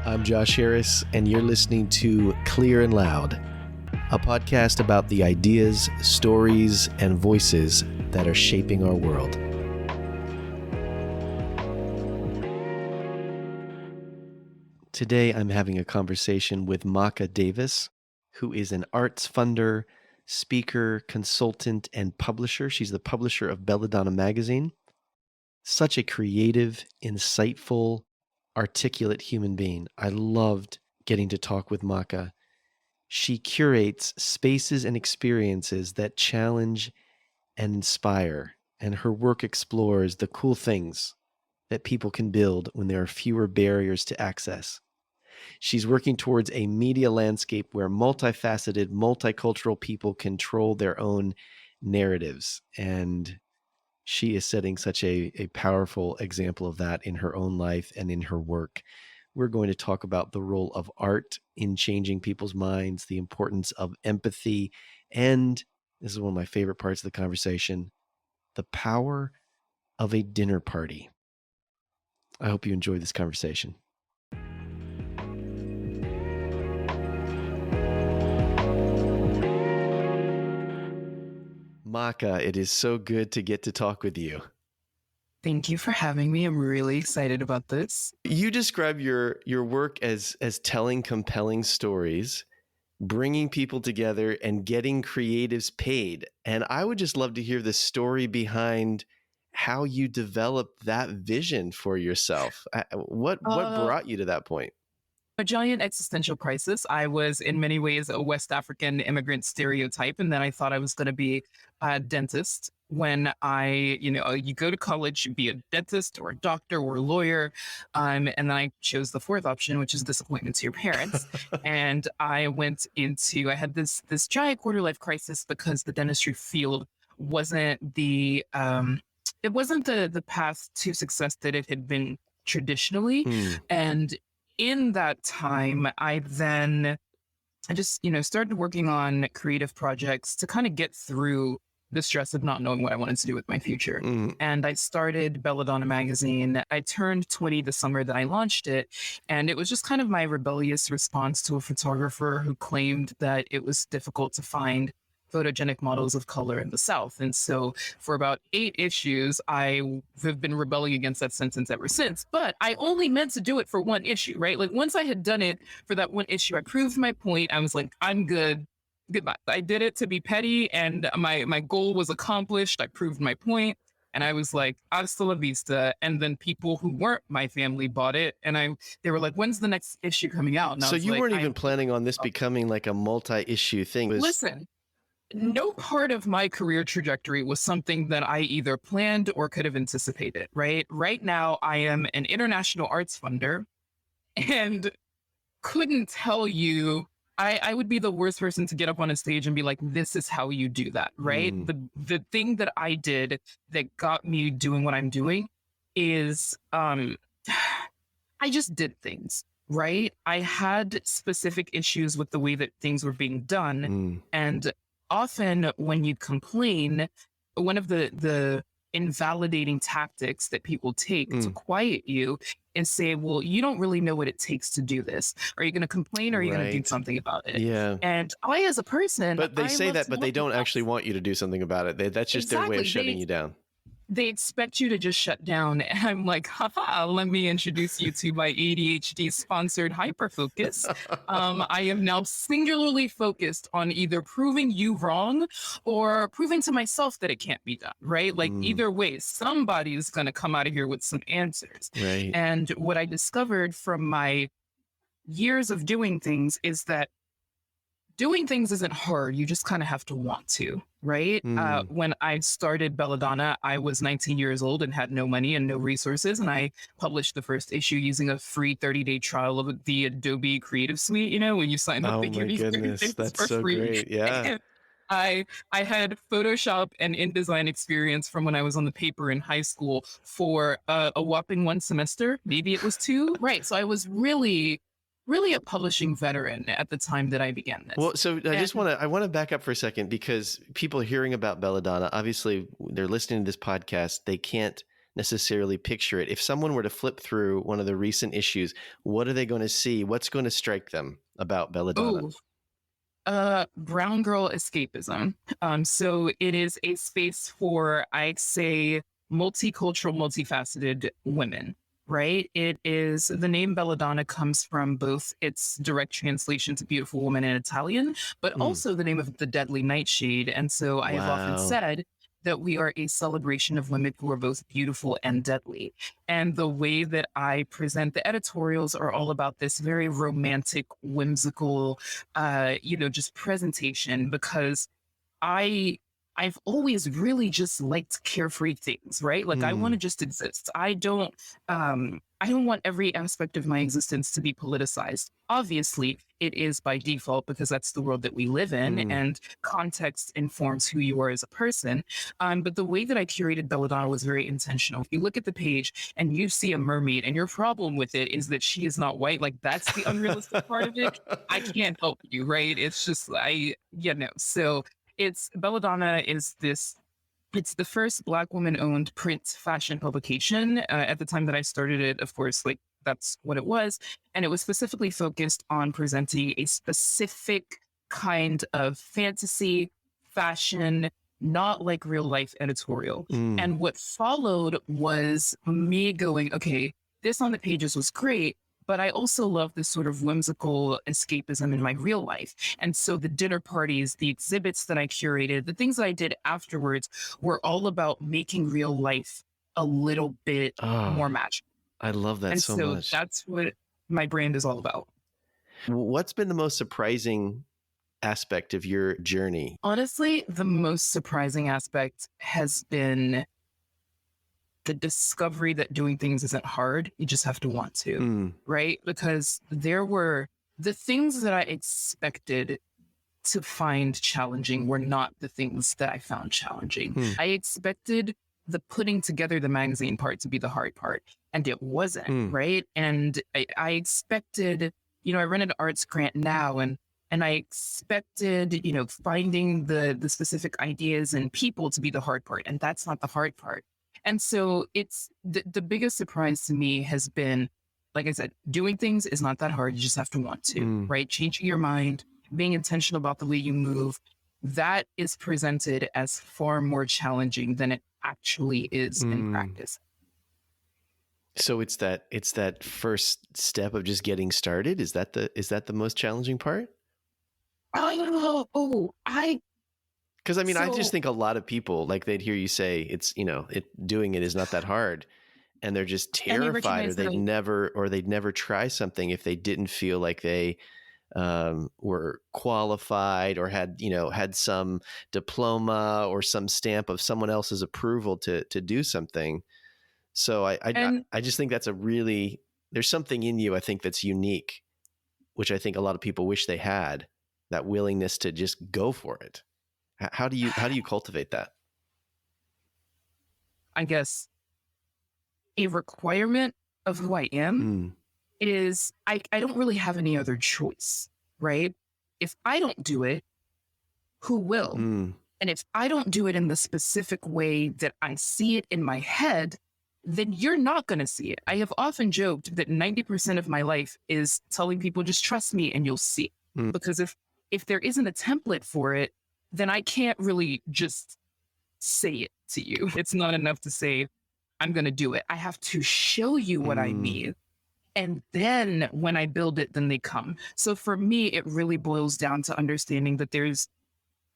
I'm Josh Harris, and you're listening to Clear and Loud, a podcast about the ideas, stories, and voices that are shaping our world. Today, I'm having a conversation with Maacah Davis, who is an arts funder, speaker, consultant, and publisher. She's the publisher of Belladonna Magazine. Such a creative, insightful, articulate human being. I loved getting to talk with Maacah. She curates spaces and experiences that challenge and inspire, and her work explores the cool things that people can build when there are fewer barriers to access. She's working towards a media landscape where multifaceted, multicultural people control their own narratives. And she is setting such a powerful example of that in her own life and in her work. We're going to talk about the role of art in changing people's minds, the importance of empathy, and this is one of my favorite parts of the conversation, the power of a dinner party. I hope you enjoy this conversation. Maacah, it is so good to get to talk with you. Thank you for having me. I'm really excited about this. You describe your work as telling compelling stories, bringing people together, and getting creatives paid. And I would just love to hear the story behind how you developed that vision for yourself. What brought you to that point? A giant existential crisis. I was in many ways a West African immigrant stereotype, and then I thought I was going to be a dentist. When you go to college, you be a dentist or a doctor or a lawyer, and then I chose the fourth option, which is disappointment to your parents. And I had this giant quarter life crisis because the dentistry field wasn't the path to success that it had been traditionally, and in that time, I just, started working on creative projects to kind of get through the stress of not knowing what I wanted to do with my future. And I started Belladonna Magazine. I turned 20 the summer that I launched it. And it was just kind of my rebellious response to a photographer who claimed that it was difficult to find photogenic models of color in the South. And so for about 8 issues, I have been rebelling against that sentence ever since. But I only meant to do it for one issue, right? Like once I had done it for that one issue, I proved my point. I was like, I'm good. Goodbye. I did it to be petty and my goal was accomplished. I proved my point. And I was like, hasta la vista. And then people who weren't my family bought it. And they were like, when's the next issue coming out? And so you weren't even planning on this becoming like a multi-issue thing. Listen. No part of my career trajectory was something that I either planned or could have anticipated, right? Right now, I am an international arts funder and couldn't tell you, I would be the worst person to get up on a stage and be like, this is how you do that, right? The thing that I did that got me doing what I'm doing is I just did things. Right? I had specific issues with the way that things were being done. And often when you complain, one of the invalidating tactics that people take to quiet you is say, well, you don't really know what it takes to do this. Are you going to complain or are you going to do something about it? Yeah. And I, as a person... But they say that, but they don't actually want you to do something about it. That's just their way of shutting you down. They expect you to just shut down. And I'm like, haha, let me introduce you to my ADHD sponsored hyperfocus. I am now singularly focused on either proving you wrong or proving to myself that it can't be done, right? Like either way, somebody is going to come out of here with some answers. Right. And what I discovered from my years of doing things is that doing things isn't hard. You just kind of have to want to, right? When I started Belladonna, I was 19 years old and had no money and no resources. And I published the first issue using a free 30-day trial of the Adobe Creative Suite. You know, when you sign up, oh they give you 30 days that's for so free. Great. Yeah. I had Photoshop and InDesign experience from when I was on the paper in high school for a whopping 1 semester. Maybe it was 2. Right. So I was really a publishing veteran at the time that I began this. Well, so I want to back up for a second because people hearing about Belladonna, obviously they're listening to this podcast. They can't necessarily picture it. If someone were to flip through one of the recent issues, what are they going to see? What's going to strike them about Belladonna? Ooh, brown girl escapism. So it is a space for, I'd say, multicultural, multifaceted women, right? It is, the name Belladonna comes from both its direct translation to beautiful woman in Italian, but also the name of the deadly nightshade. And so I have often Wow. said that we are a celebration of women who are both beautiful and deadly. And the way that I present the editorials are all about this very romantic, whimsical, just presentation, because I I've always really just liked carefree things, right? Like I want to just exist. I don't want every aspect of my existence to be politicized. Obviously, it is by default because that's the world that we live in and context informs who you are as a person. But the way that I curated Belladonna was very intentional. If you look at the page and you see a mermaid and your problem with it is that she is not white, like that's the unrealistic part of it. I can't help you, right? It's just, so it's Belladonna is this, it's the first Black woman owned print fashion publication. At the time that I started it, of course, like that's what it was. And it was specifically focused on presenting a specific kind of fantasy fashion, not like real life editorial. And what followed was me going, okay, this on the pages was great, but I also love this sort of whimsical escapism in my real life. And so the dinner parties, the exhibits that I curated, the things that I did afterwards were all about making real life a little bit more magical. I love that And so so much. that's what my brand is all about. What's been the most surprising aspect of your journey? Honestly, the most surprising aspect has been the discovery that doing things isn't hard. You just have to want to, right? Because there were the things that I expected to find challenging were not the things that I found challenging. I expected the putting together the magazine part to be the hard part, and it wasn't, right? And I expected, I run an arts grant now, and I expected, finding the specific ideas and people to be the hard part, and that's not the hard part. And so it's the biggest surprise to me has been, like I said, doing things is not that hard. You just have to want to, right? Changing your mind, being intentional about the way you move. That is presented as far more challenging than it actually is in practice. So it's that first step of just getting started. Is that the most challenging part? Because I mean, I just think a lot of people, like they'd hear you say doing it is not that hard, and they're just terrified, or they'd never try something if they didn't feel like they were qualified or had some diploma or some stamp of someone else's approval to do something. So I just think that's there's something in you, I think, that's unique, which I think a lot of people wish they had, that willingness to just go for it. How do you cultivate that? I guess a requirement of who I am is I don't really have any other choice, right? If I don't do it, who will? And if I don't do it in the specific way that I see it in my head, then you're not going to see it. I have often joked that 90% of my life is telling people, just trust me and you'll see. Because if there isn't a template for it, then I can't really just say it to you. It's not enough to say, I'm going to do it. I have to show you what I mean. And then when I build it, then they come. So for me, it really boils down to understanding that there's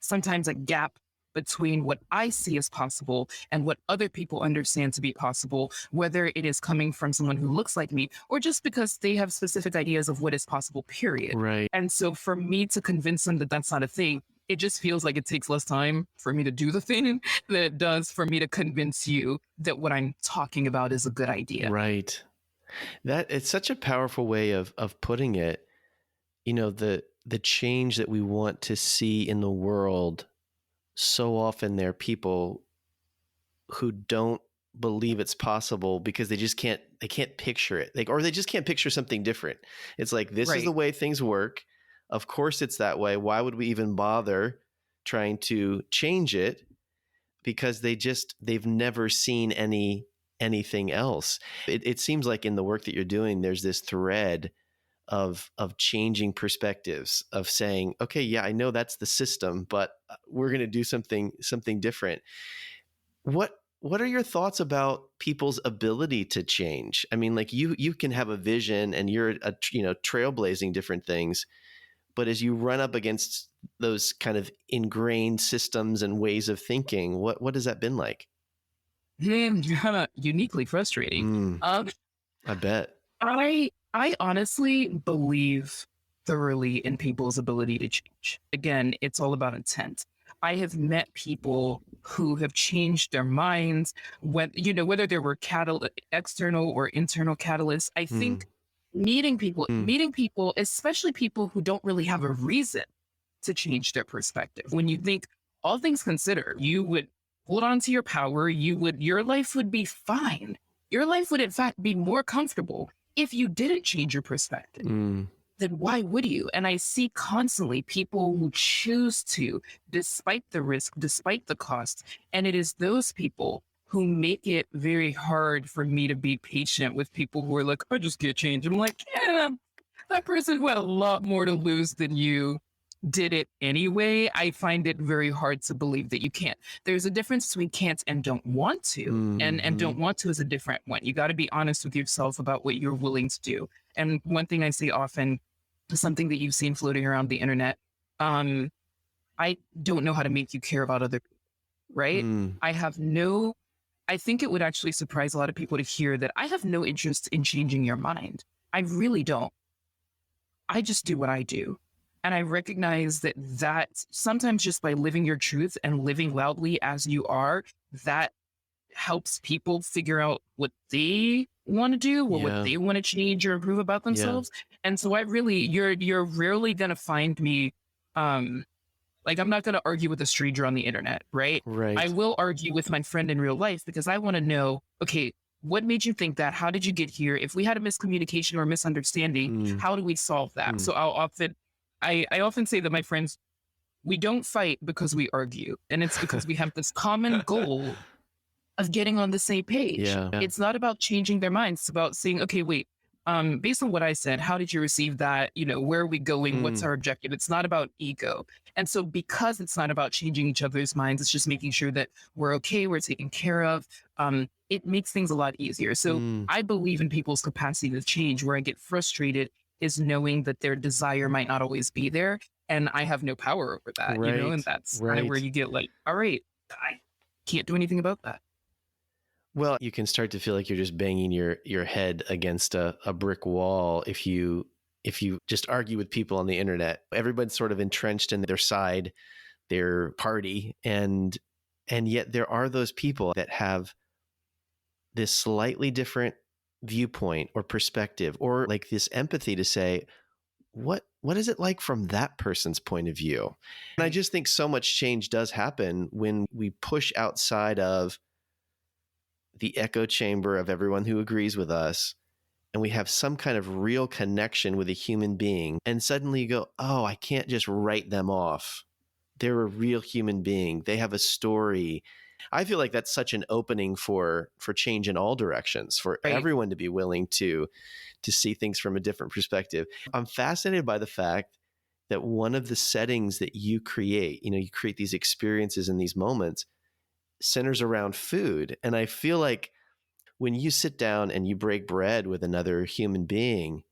sometimes a gap between what I see as possible and what other people understand to be possible, whether it is coming from someone who looks like me or just because they have specific ideas of what is possible, period. Right. And so for me to convince them that that's not a thing, it just feels like it takes less time for me to do the thing than it does for me to convince you that what I'm talking about is a good idea. Right. That it's such a powerful way of putting it. The change that we want to see in the world, so often there are people who don't believe it's possible because they can't picture it. Or they just can't picture something different. It's like, this is the way things work. Of course it's that way. Why would we even bother trying to change it? Because they've never seen any anything else. It seems like in the work that you're doing, there's this thread of changing perspectives, of saying, okay, yeah, I know that's the system, but we're going to do something different. What are your thoughts about people's ability to change? I mean, like you can have a vision and you're trailblazing different things, but as you run up against those kind of ingrained systems and ways of thinking, what has that been like? Uniquely frustrating. I bet. I honestly believe thoroughly in people's ability to change. Again, it's all about intent. I have met people who have changed their minds when, whether there were external or internal catalysts. I think meeting people, especially people who don't really have a reason to change their perspective. When you think, all things considered, you would hold on to your power, your life would be fine. Your life would in fact be more comfortable if you didn't change your perspective. Then why would you? And I see constantly people who choose to, despite the risk, despite the cost. And it is those people who make it very hard for me to be patient with people who are like, I just get change. I'm like, yeah, that person who had a lot more to lose than you did it anyway. I find it very hard to believe that you can't. There's a difference between can't and don't want to. And don't want to is a different one. You got to be honest with yourself about what you're willing to do. And one thing I say often, something that you've seen floating around the internet, I don't know how to make you care about other people, right? I think it would actually surprise a lot of people to hear that I have no interest in changing your mind. I really don't. I just do what I do. And I recognize that sometimes just by living your truth and living loudly as you are, that helps people figure out what they want to do or what they want to change or improve about themselves. And so you're rarely going to find me, like I'm not going to argue with a stranger on the internet, right? I will argue with my friend in real life because I want to know, okay, what made you think that? How did you get here? If we had a miscommunication or misunderstanding, how do we solve that? So I often say that my friends, we don't fight because we argue. And it's because we have this common goal of getting on the same page. It's not about changing their minds. It's about saying, okay, wait, based on what I said, how did you receive that? Where are we going? What's our objective? It's not about ego. And so because it's not about changing each other's minds, it's just making sure that we're okay, we're taken care of. It makes things a lot easier. So I believe in people's capacity to change. Where I get frustrated is knowing that their desire might not always be there. And I have no power over that, and that's kind of where you get like, all right, I can't do anything about that. Well, you can start to feel like you're just banging your head against a brick wall if you just argue with people on the internet. Everyone's sort of entrenched in their side, their party, and yet there are those people that have this slightly different viewpoint or perspective, or like this empathy to say, what is it like from that person's point of view? And I just think so much change does happen when we push outside of the echo chamber of everyone who agrees with us, and we have some kind of real connection with a human being, and suddenly you go, oh, I can't just write them off. They're a real human being. They have a story. I feel like that's such an opening for change in all directions, for everyone to be willing to see things from a different perspective. I'm fascinated by the fact that one of the settings that you create, you create these experiences and these moments, centers around food. And I feel like when you sit down and you break bread with another human being,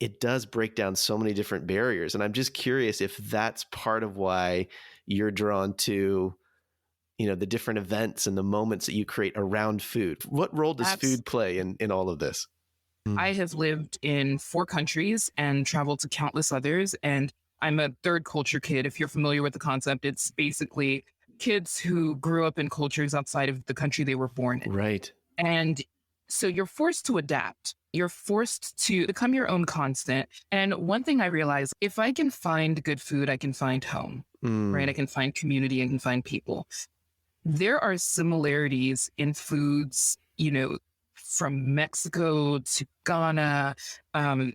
it does break down so many different barriers. And I'm just curious if that's part of why you're drawn to, the different events and the moments that you create around food. What role does food play in all of this? I have lived in 4 countries and traveled to countless others. And I'm a third culture kid. If you're familiar with the concept, it's basically kids who grew up in cultures outside of the country they were born in. Right. And so you're forced to adapt. You're forced to become your own constant. And one thing I realized, if I can find good food, I can find home, right? I can find community, I can find people. There are similarities in foods, from Mexico to Ghana.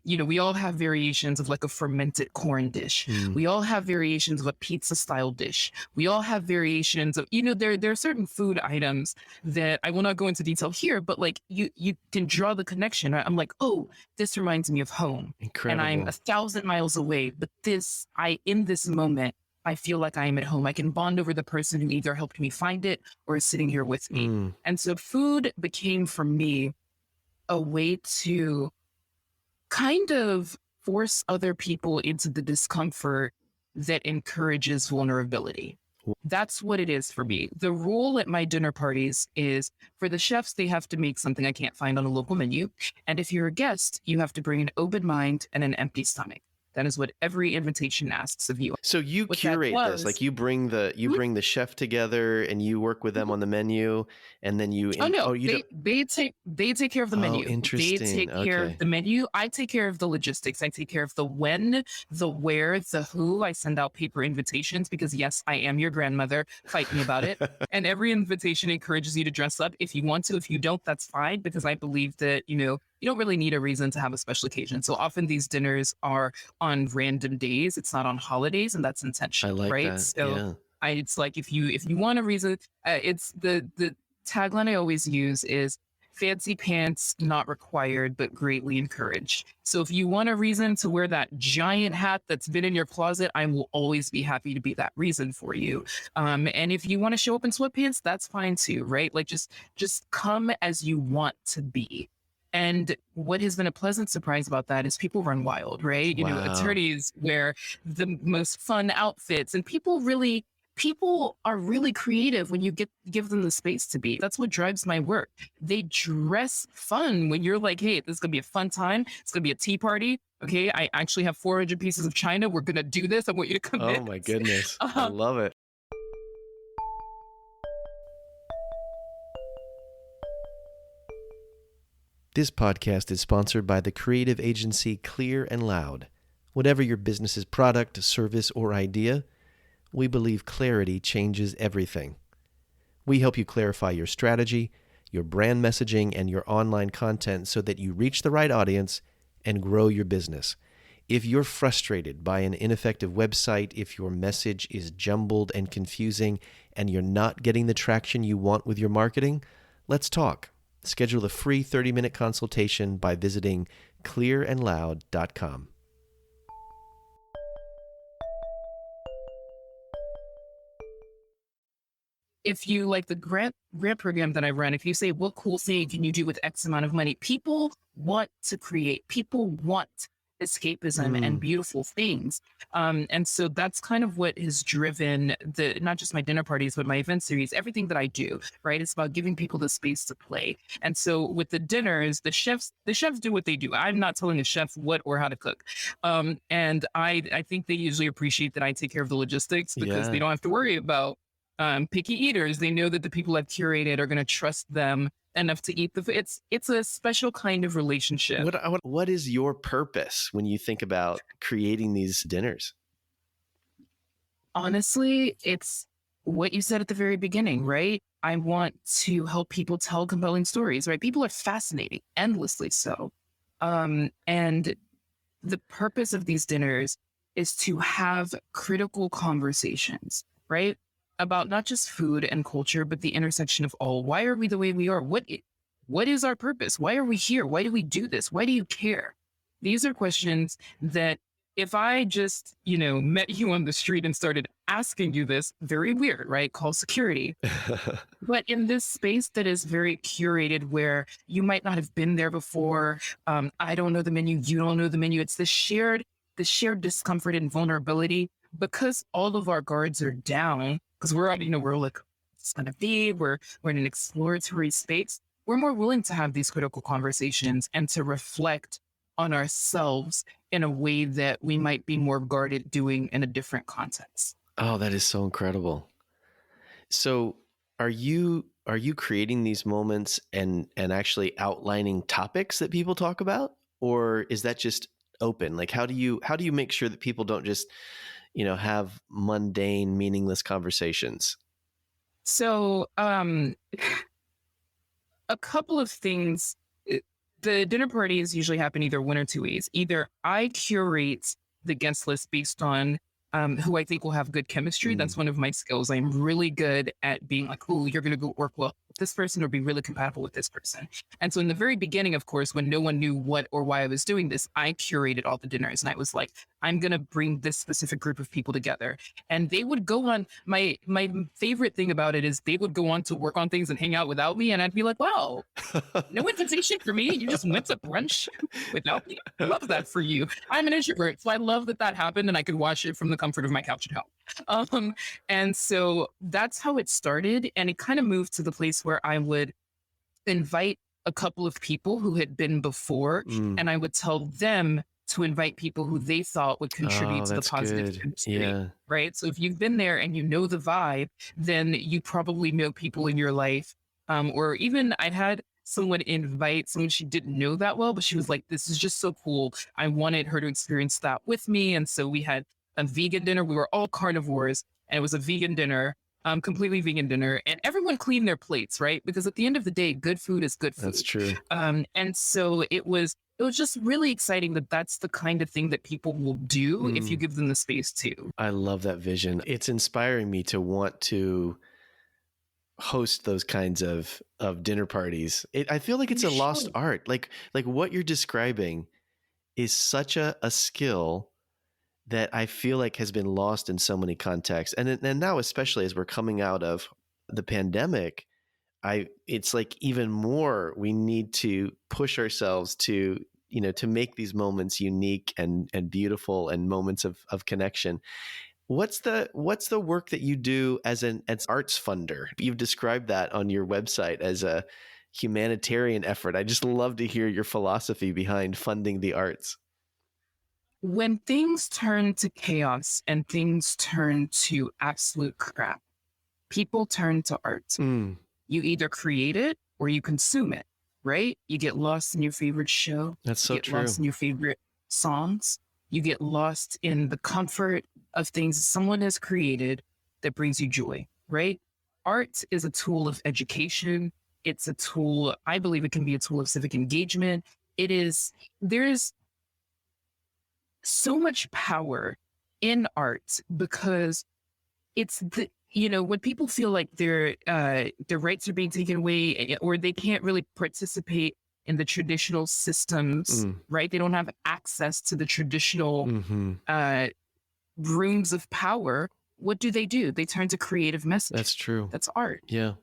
We all have variations of like a fermented corn dish. We all have variations of a pizza style dish. We all have variations of, there are certain food items that I will not go into detail here, but like you can draw the connection. I'm like, oh, this reminds me of home. And I'm Incredible. 1,000 miles away, but in this moment, I feel like I am at home. I can bond over the person who either helped me find it or is sitting here with me. And so food became for me a way to kind of force other people into the discomfort that encourages vulnerability. That's what it is for me. The rule at my dinner parties is for the chefs, they have to make something I can't find on a local menu. And if you're a guest, you have to bring an open mind and an empty stomach. That is what every invitation asks of you. So you curate this, like you bring the chef together and you work with them on the menu, and then they take care of the menu. Interesting. They take care of the menu. I take care of the logistics. I take care of the when, the where, the who. I send out paper invitations because yes, I am your grandmother. Fight me about it. And every invitation encourages you to dress up if you want to. If you don't, that's fine, because I believe that, you don't really need a reason to have a special occasion. So often these dinners are on random days. It's not on holidays, and that's intentional, I like right? that. So it's like if you want a reason, it's the tagline I always use is fancy pants not required, but greatly encouraged. So if you want a reason to wear that giant hat that's been in your closet, I will always be happy to be that reason for you. And if you want to show up in sweatpants, that's fine too, right? Like just come as you want to be. And what has been a pleasant surprise about that is people run wild, right? Wow. Attorneys wear the most fun outfits, and people are really creative when you give them the space to be. That's what drives my work. They dress fun when you're like, hey, this is gonna be a fun time. It's gonna be a tea party. Okay, I actually have 400 pieces of china. We're gonna do this. I want you to commit. Oh my goodness. I love it. This podcast is sponsored by the creative agency Clear and Loud. Whatever your business's product, service, or idea, we believe clarity changes everything. We help you clarify your strategy, your brand messaging, and your online content so that you reach the right audience and grow your business. If you're frustrated by an ineffective website, if your message is jumbled and confusing, and you're not getting the traction you want with your marketing, let's talk. Schedule a free 30-minute consultation by visiting clearandloud.com. If you like the grant program that I run, if you say, what cool thing can you do with X amount of money? People want to create. People want escapism and beautiful things. And so that's kind of what has driven not just my dinner parties, but my event series, everything that I do, right? It's about giving people the space to play. And so with the dinners, the chefs do what they do. I'm not telling a chef what or how to cook. And I think they usually appreciate that I take care of the logistics because they don't have to worry about picky eaters. They know that the people I've curated are going to trust them enough to eat the food. It's a special kind of relationship. What is your purpose when you think about creating these dinners? Honestly, it's what you said at the very beginning, right? I want to help people tell compelling stories, right? People are fascinating, endlessly so. And the purpose of these dinners is to have critical conversations, right? About not just food and culture, but the intersection of all. Why are we the way we are? What is our purpose? Why are we here? Why do we do this? Why do you care? These are questions that if I just, met you on the street and started asking you this, very weird, right? Call security. But in this space that is very curated, where you might not have been there before, I don't know the menu, you don't know the menu. It's the shared discomfort and vulnerability, because all of our guards are down. Because we're like, it's going to be, we're in an exploratory space. We're more willing to have these critical conversations and to reflect on ourselves in a way that we might be more guarded doing in a different context. Oh, that is so incredible. So are you creating these moments and actually outlining topics that people talk about? Or is that just open? Like, how do you make sure that people don't just have mundane, meaningless conversations? So, a couple of things The dinner parties usually happen either one or two ways. Either I curate the guest list based on who I think will have good chemistry. Mm. That's one of my skills. I'm really good at being like, oh, you're going to go work well with this person or be really compatible with this person. And so in the very beginning, of course, when no one knew what or why I was doing this, I curated all the dinners and I was like, I'm going to bring this specific group of people together. And they would go on. My favorite thing about it is they would go on to work on things and hang out without me. And I'd be like, wow, no invitation for me. You just went to brunch without me. Love that for you. I'm an introvert, so I love that that happened, and I could watch it from the comfort of my couch at home. And so that's how it started, and it kind of moved to the place where I would invite a couple of people who had been before, Mm. and I would tell them to invite people who they thought would contribute Oh, to the that's positive good. chemistry. Yeah. Right. So if you've been there and you know the vibe, then you probably know people in your life. Or even I had someone invite someone she didn't know that well, but she was like, this is just so cool. I wanted her to experience that with me. And so we had a vegan dinner. We were all carnivores, and it was a vegan dinner, completely vegan dinner. And everyone cleaned their plates, right? Because at the end of the day, good food is good food. That's true. And so it was just really exciting that that's the kind of thing that people will do if you give them the space to. I love that vision. It's inspiring me to want to host those kinds of dinner parties. I feel like it's You a lost should. art. Like what you're describing is such a skill that I feel like has been lost in so many contexts. And now, especially as we're coming out of the pandemic, it's like even more we need to push ourselves to, to make these moments unique and beautiful and moments of connection. What's the work that you do as arts funder? You've described that on your website as a humanitarian effort. I just love to hear your philosophy behind funding the arts. When things turn to chaos and things turn to absolute crap, people turn to art. Mm. You either create it or you consume it, right? You get lost in your favorite show. That's so You get true. lost in your favorite songs. You get lost in the comfort of things someone has created that brings you joy, right? Art is a tool of education. It's a tool, I believe it can be a tool of civic engagement. There's so much power in art because it's when people feel like their rights are being taken away or they can't really participate in the traditional systems, right? They don't have access to the traditional rooms of power. What do? They turn to creative message. That's true. That's art. Yeah.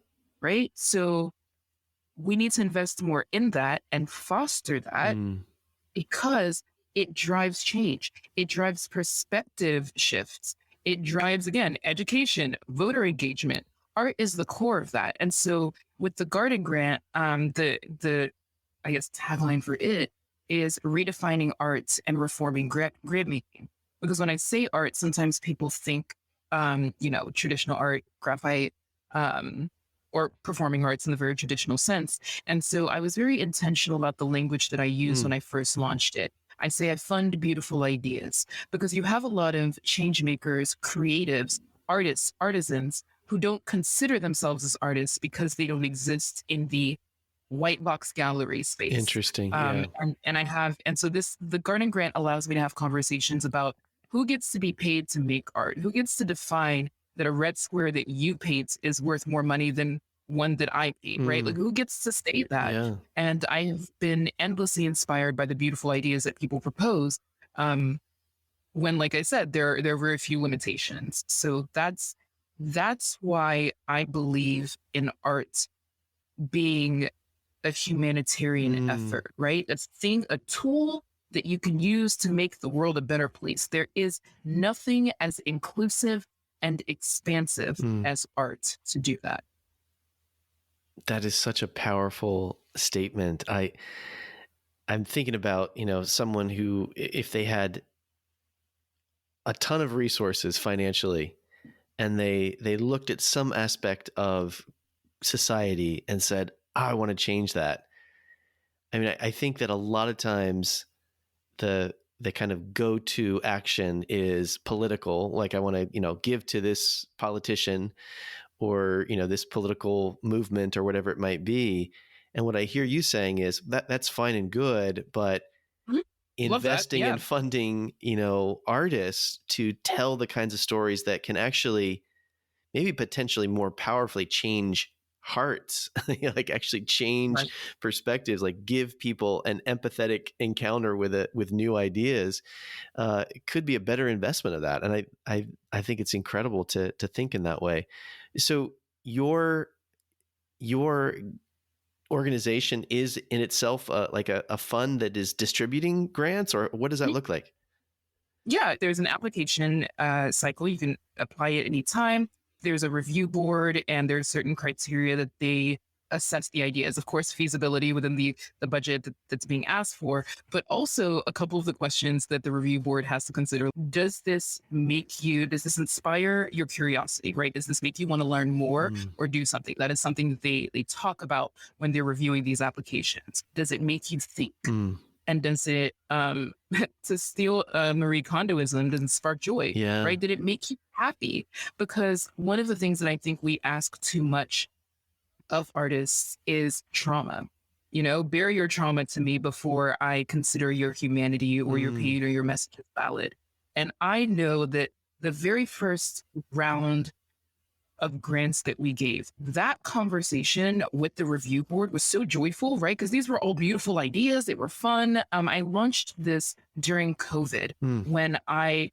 Right. So we need to invest more in that and foster that because it drives change. It drives perspective shifts. It drives, again, education, voter engagement. Art is the core of that. And so with the Garden Grant, the I guess tagline for it is redefining art and reforming grant making. Because when I say art, sometimes people think, traditional art, graphite, or performing arts in the very traditional sense. And so I was very intentional about the language that I used when I first launched it. I say I fund beautiful ideas because you have a lot of change makers, creatives, artists, artisans who don't consider themselves as artists because they don't exist in the white box gallery space. Interesting. Yeah. And so the Garden Grant allows me to have conversations about who gets to be paid to make art, who gets to define that a red square that you paint is worth more money than one that I paint, right? Like who gets to state that? Yeah. And I have been endlessly inspired by the beautiful ideas that people propose. When, like I said, there are very few limitations. So that's why I believe in art being a humanitarian effort, right? A tool that you can use to make the world a better place. There is nothing as inclusive and expansive as art to do that. That is such a powerful statement. I'm thinking about, someone who, if they had a ton of resources financially and they looked at some aspect of society and said, I want to change that. I mean, I think that a lot of times the kind of go-to action is political. Like I want to, give to this politician or, this political movement or whatever it might be. And what I hear you saying is that's fine and good, but Mhm. Love that. investing Yeah. and funding, artists to tell the kinds of stories that can actually maybe potentially more powerfully change hearts, like actually change Right. perspectives, like give people an empathetic encounter with new ideas. It could be a better investment of that. And I think it's incredible to think in that way. So your organization is in itself like a fund that is distributing grants, or what does that look like? Yeah, there's an application cycle. You can apply it anytime. There's a review board, and there's certain criteria that they assess the ideas. Of course, feasibility within the budget that's being asked for, but also a couple of the questions that the review board has to consider. Does this inspire your curiosity, right? Does this make you want to learn more Mm, or do something? That is something that they talk about when they're reviewing these applications. Does it make you think? mm, And does it, to steal Marie Kondoism, does it spark joy, yeah. right? Did it make you happy? Because one of the things that I think we ask too much of artists is trauma. Bear your trauma to me before I consider your humanity or your Mm, pain or your message is valid. And I know that the very first round of grants that we gave, that conversation with the review board was so joyful, right? Because these were all beautiful ideas. They were fun. I launched this during COVID mm, when I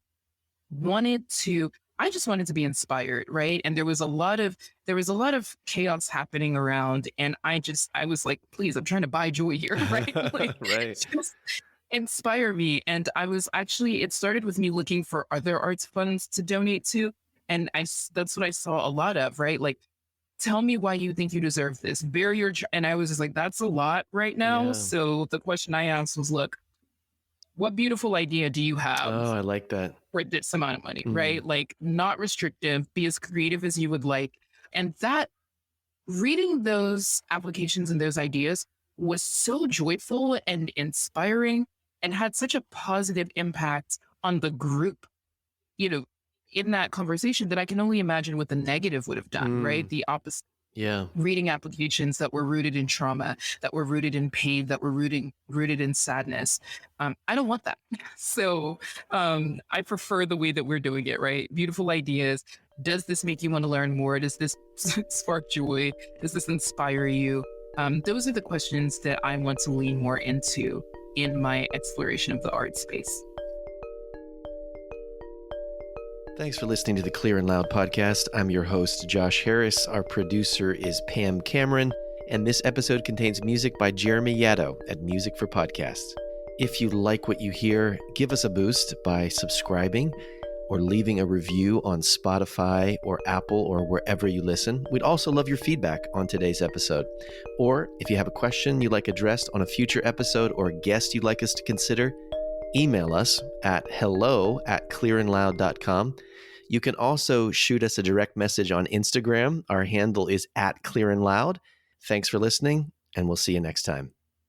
just wanted to be inspired, right? And there was a lot of chaos happening around. And I was like, please, I'm trying to buy joy here, right? Like, right. just inspire me. And it started with me looking for other arts funds to donate to. And that's what I saw a lot of, right? Like, tell me why you think you deserve this. And I was just like, that's a lot right now. Yeah. So the question I asked was, look, what beautiful idea do you have Oh, I like that. for this amount of money, Mm, right? Like, not restrictive, be as creative as you would like. And that reading those applications and those ideas was so joyful and inspiring and had such a positive impact on the group, you know, in that conversation that I can only imagine what the negative would have done, right? mm, The opposite. yeah. Reading applications that were rooted in trauma, that were rooted in pain, that were rooted in sadness. I don't want that. So I prefer the way that we're doing it, right? Beautiful ideas. Does this make you want to learn more? Does this spark joy? Does this inspire you? Those are the questions that I want to lean more into in my exploration of the art space. Thanks for listening to the Clear and Loud podcast. I'm your host, Josh Harris. Our producer is Pam Cameron, and this episode contains music by Jeremy Yaddo at Music for Podcasts. If you like what you hear, give us a boost by subscribing or leaving a review on Spotify or Apple or wherever you listen. We'd also love your feedback on today's episode. Or if you have a question you'd like addressed on a future episode or a guest you'd like us to consider, email us at hello@clearandloud.com. You can also shoot us a direct message on Instagram. Our handle is @clearandloud. Thanks for listening, and we'll see you next time.